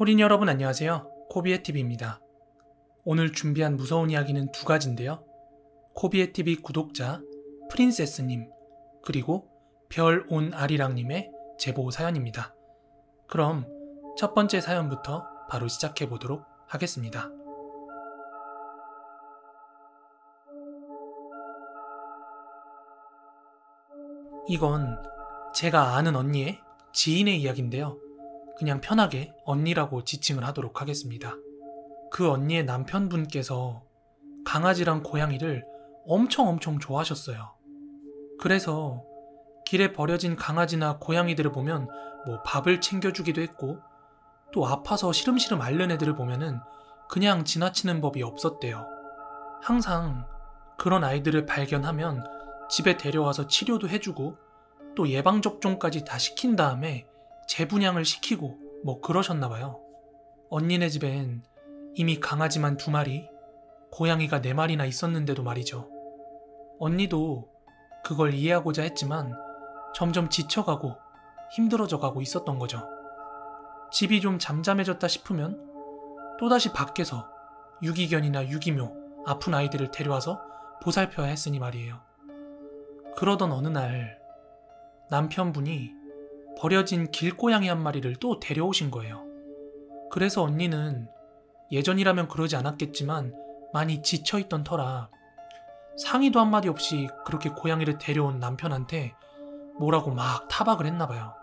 호린 여러분 안녕하세요. 코비의TV입니다. 오늘 준비한 무서운 이야기는 두 가지인데요. 코비의TV 구독자 프린세스님 그리고 별온아리랑님의 제보 사연입니다. 그럼 첫 번째 사연부터 바로 시작해 보도록 하겠습니다. 이건 제가 아는 언니의 지인의 이야기인데요. 그냥 편하게 언니라고 지칭을 하도록 하겠습니다. 그 언니의 남편분께서 강아지랑 고양이를 엄청 좋아하셨어요. 그래서 길에 버려진 강아지나 고양이들을 보면 밥을 챙겨주기도 했고, 또 아파서 시름시름 앓는 애들을 보면은 그냥 지나치는 법이 없었대요. 항상 그런 아이들을 발견하면 집에 데려와서 치료도 해주고 또 예방접종까지 다 시킨 다음에 재분양을 시키고 그러셨나봐요. 언니네 집엔 이미 강아지만 2마리, 고양이가 4마리나 있었는데도 말이죠. 언니도 그걸 이해하고자 했지만 점점 지쳐가고 힘들어져 가고 있었던 거죠. 집이 좀 잠잠해졌다 싶으면 또다시 밖에서 유기견이나 유기묘, 아픈 아이들을 데려와서 보살펴야 했으니 말이에요. 그러던 어느 날 남편분이 버려진 길고양이 한 마리를 또 데려오신 거예요. 그래서 언니는 예전이라면 그러지 않았겠지만 많이 지쳐있던 터라 상의도 한마디 없이 그렇게 고양이를 데려온 남편한테 뭐라고 막 타박을 했나봐요.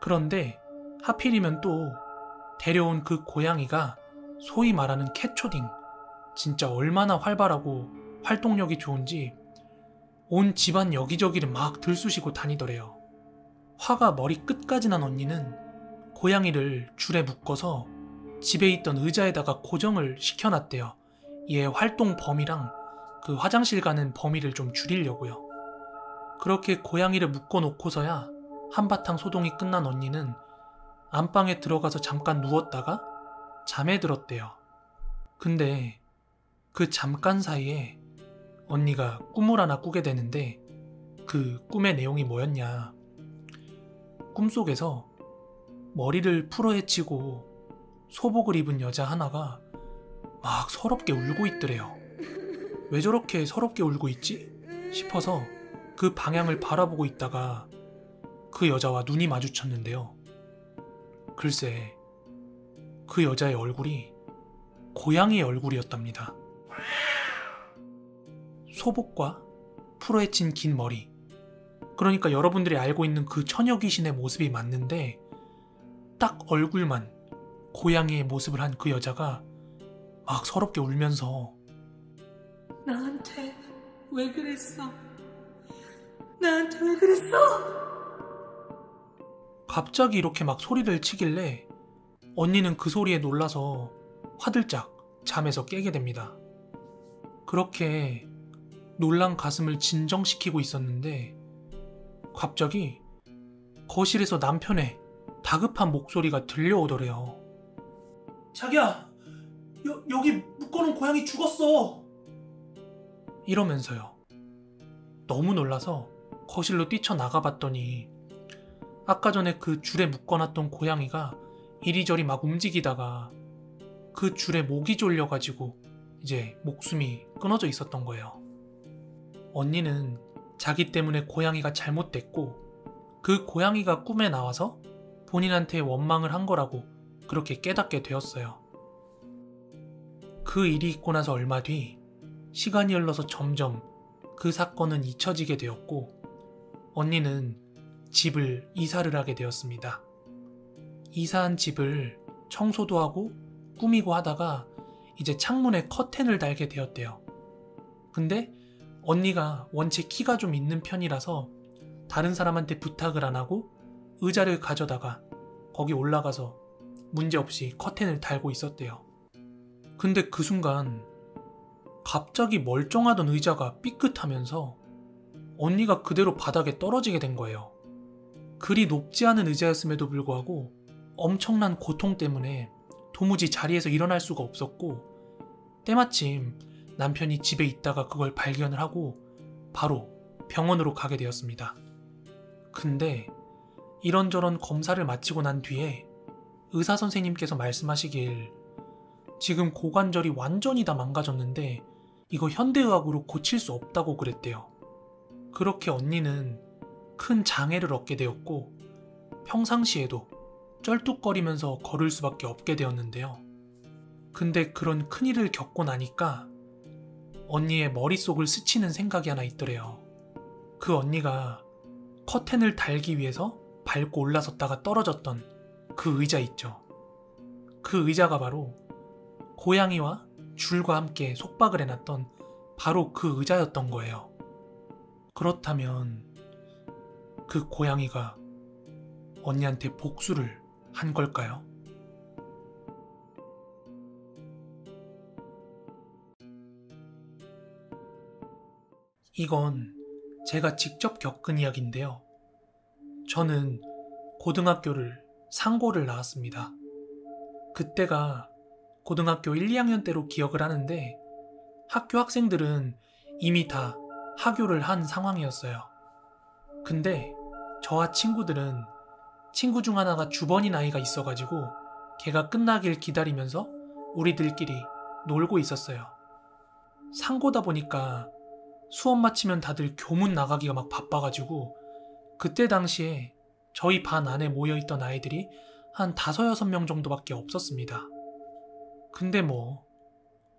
그런데 하필이면 또 데려온 그 고양이가 소위 말하는 캣초딩, 진짜 얼마나 활발하고 활동력이 좋은지 온 집안 여기저기를 막 들쑤시고 다니더래요. 화가 머리 끝까지 난 언니는 고양이를 줄에 묶어서 집에 있던 의자에다가 고정을 시켜놨대요. 얘 활동 범위랑 그 화장실 가는 범위를 좀 줄이려고요. 그렇게 고양이를 묶어놓고서야 한바탕 소동이 끝난 언니는 안방에 들어가서 잠깐 누웠다가 잠에 들었대요. 근데 그 잠깐 사이에 언니가 꿈을 하나 꾸게 되는데, 그 꿈의 내용이 뭐였냐, 꿈속에서 머리를 풀어헤치고 소복을 입은 여자 하나가 막 서럽게 울고 있더래요. 왜 저렇게 서럽게 울고 있지? 싶어서 그 방향을 바라보고 있다가 그 여자와 눈이 마주쳤는데요. 글쎄, 그 여자의 얼굴이 고양이의 얼굴이었답니다. 소복과 풀어헤친 긴 머리, 그러니까 여러분들이 알고 있는 그 처녀 귀신의 모습이 맞는데 딱 얼굴만 고양이의 모습을 한 그 여자가 막 서럽게 울면서 나한테 왜 그랬어? 나한테 왜 그랬어? 갑자기 이렇게 막 소리를 치길래 언니는 그 소리에 놀라서 화들짝 잠에서 깨게 됩니다. 그렇게 놀란 가슴을 진정시키고 있었는데 갑자기 거실에서 남편의 다급한 목소리가 들려오더래요. 자기야, 여기 묶어놓은 고양이 죽었어! 이러면서요. 너무 놀라서 거실로 뛰쳐나가봤더니 아까 전에 그 줄에 묶어놨던 고양이가 이리저리 막 움직이다가 그 줄에 목이 졸려가지고 이제 목숨이 끊어져 있었던 거예요. 언니는 자기 때문에 고양이가 잘못됐고 그 고양이가 꿈에 나와서 본인한테 원망을 한 거라고 그렇게 깨닫게 되었어요. 그 일이 있고 나서 얼마 뒤 시간이 흘러서 점점 그 사건은 잊혀지게 되었고 언니는 집을 이사를 하게 되었습니다. 이사한 집을 청소도 하고 꾸미고 하다가 이제 창문에 커튼을 달게 되었대요. 근데 언니가 원체 키가 좀 있는 편이라서 다른 사람한테 부탁을 안 하고 의자를 가져다가 거기 올라가서 문제없이 커튼을 달고 있었대요. 근데 그 순간 갑자기 멀쩡하던 의자가 삐끗하면서 언니가 그대로 바닥에 떨어지게 된 거예요. 그리 높지 않은 의자였음에도 불구하고 엄청난 고통 때문에 도무지 자리에서 일어날 수가 없었고, 때마침 남편이 집에 있다가 그걸 발견을 하고 바로 병원으로 가게 되었습니다. 근데 이런저런 검사를 마치고 난 뒤에 의사 선생님께서 말씀하시길 지금 고관절이 완전히 다 망가졌는데 이거 현대의학으로 고칠 수 없다고 그랬대요. 그렇게 언니는 큰 장애를 얻게 되었고 평상시에도 쩔뚝거리면서 걸을 수밖에 없게 되었는데요. 근데 그런 큰일을 겪고 나니까 언니의 머릿속을 스치는 생각이 하나 있더래요. 그 언니가 커튼을 달기 위해서 밟고 올라섰다가 떨어졌던 그 의자 있죠. 그 의자가 바로 고양이와 줄과 함께 속박을 해놨던 바로 그 의자였던 거예요. 그렇다면 그 고양이가 언니한테 복수를 한 걸까요? 이건 제가 직접 겪은 이야기인데요. 저는 고등학교를 상고를 나왔습니다. 그때가 고등학교 1, 2학년 때로 기억을 하는데 학교 학생들은 이미 다 하교를 한 상황이었어요. 근데 저와 친구들은 친구 중 하나가 주번인 아이가 있어가지고 걔가 끝나길 기다리면서 우리들끼리 놀고 있었어요. 상고다 보니까 수업 마치면 다들 교문 나가기가 막 바빠가지고 그때 당시에 저희 반 안에 모여있던 아이들이 한 5, 6명 정도밖에 없었습니다. 근데 뭐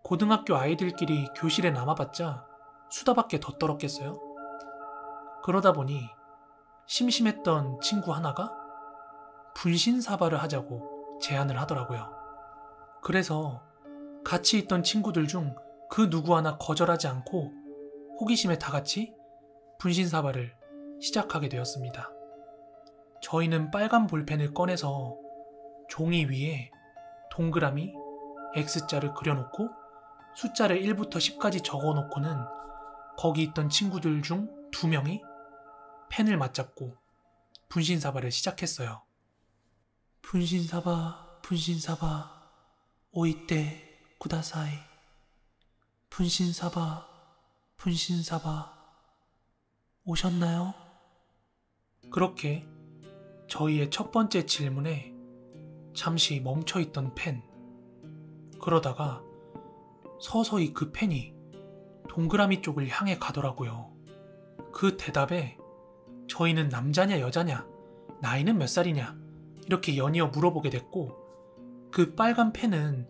고등학교 아이들끼리 교실에 남아봤자 수다밖에 더 떨었겠어요? 그러다 보니 심심했던 친구 하나가 분신사바를 하자고 제안을 하더라고요. 그래서 같이 있던 친구들 중 그 누구 하나 거절하지 않고 호기심에 다 같이 분신사바를 시작하게 되었습니다. 저희는 빨간 볼펜을 꺼내서 종이 위에 동그라미, X자를 그려놓고 숫자를 1부터 10까지 적어놓고는 거기 있던 친구들 중 2명이 펜을 맞잡고 분신사바를 시작했어요. 분신사바, 분신사바, 오이떼 구다사이. 분신사바, 분신사바, 오셨나요? 그렇게 저희의 첫 번째 질문에 잠시 멈춰있던 펜. 그러다가 서서히 그 펜이 동그라미 쪽을 향해 가더라고요. 그 대답에 저희는 남자냐 여자냐, 나이는 몇 살이냐 이렇게 연이어 물어보게 됐고 그 빨간 펜은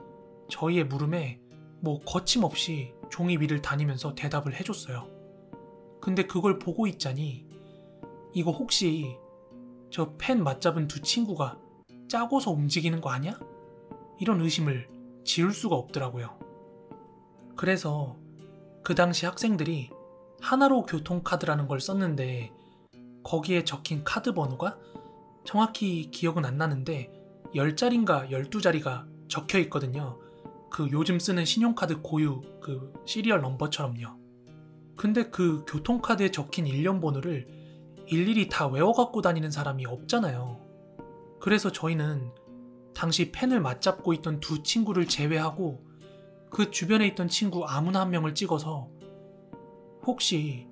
저희의 물음에 뭐 거침없이 종이 위를 다니면서 대답을 해줬어요. 근데 그걸 보고 있자니 이거 혹시 저 펜 맞잡은 2 친구가 짜고서 움직이는 거 아니야? 이런 의심을 지울 수가 없더라고요. 그래서 그 당시 학생들이 하나로 교통카드라는 걸 썼는데 거기에 적힌 카드 번호가 정확히 기억은 안 나는데 10자리인가 12자리가 적혀 있거든요. 그 요즘 쓰는 신용카드 고유 그 시리얼 넘버처럼요. 근데 그 교통카드에 적힌 일련 번호를 일일이 다 외워갖고 다니는 사람이 없잖아요. 그래서 저희는 당시 펜을 맞잡고 있던 2 친구를 제외하고 그 주변에 있던 친구 아무나 한 명을 찍어서 혹시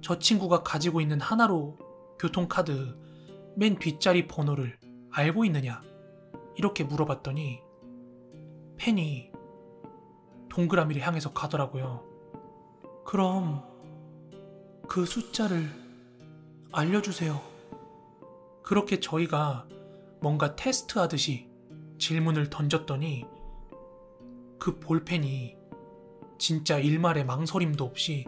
저 친구가 가지고 있는 하나로 교통카드 맨 뒷자리 번호를 알고 있느냐 이렇게 물어봤더니 펜이 동그라미를 향해서 가더라고요. 그럼 그 숫자를 알려주세요. 그렇게 저희가 뭔가 테스트하듯이 질문을 던졌더니 그 볼펜이 진짜 일말의 망설임도 없이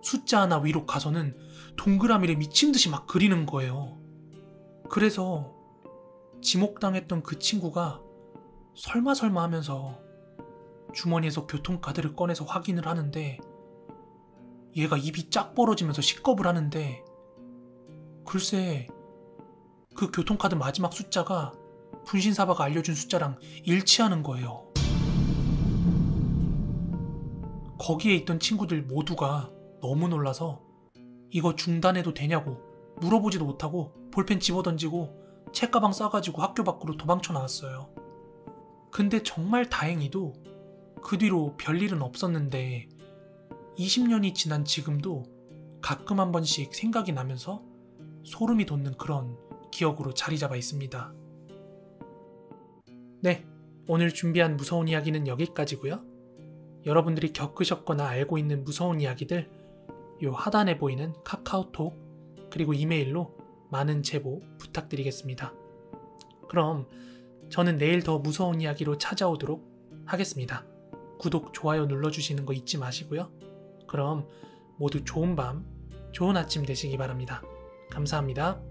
숫자 하나 위로 가서는 동그라미를 미친듯이 막 그리는 거예요. 그래서 지목당했던 그 친구가 설마 하면서 주머니에서 교통카드를 꺼내서 확인을 하는데 얘가 입이 쫙 벌어지면서 식겁을 하는데 글쎄 그 교통카드 마지막 숫자가 분신사바가 알려준 숫자랑 일치하는 거예요. 거기에 있던 친구들 모두가 너무 놀라서 이거 중단해도 되냐고 물어보지도 못하고 볼펜 집어던지고 책가방 싸가지고 학교 밖으로 도망쳐 나왔어요. 근데 정말 다행히도 그 뒤로 별일은 없었는데 20년이 지난 지금도 가끔 한 번씩 생각이 나면서 소름이 돋는 그런 기억으로 자리 잡아 있습니다. 네, 오늘 준비한 무서운 이야기는 여기까지고요. 여러분들이 겪으셨거나 알고 있는 무서운 이야기들 요 하단에 보이는 카카오톡 그리고 이메일로 많은 제보 부탁드리겠습니다. 그럼 저는 내일 더 무서운 이야기로 찾아오도록 하겠습니다. 구독, 좋아요 눌러주시는 거 잊지 마시고요. 그럼 모두 좋은 밤, 좋은 아침 되시기 바랍니다. 감사합니다.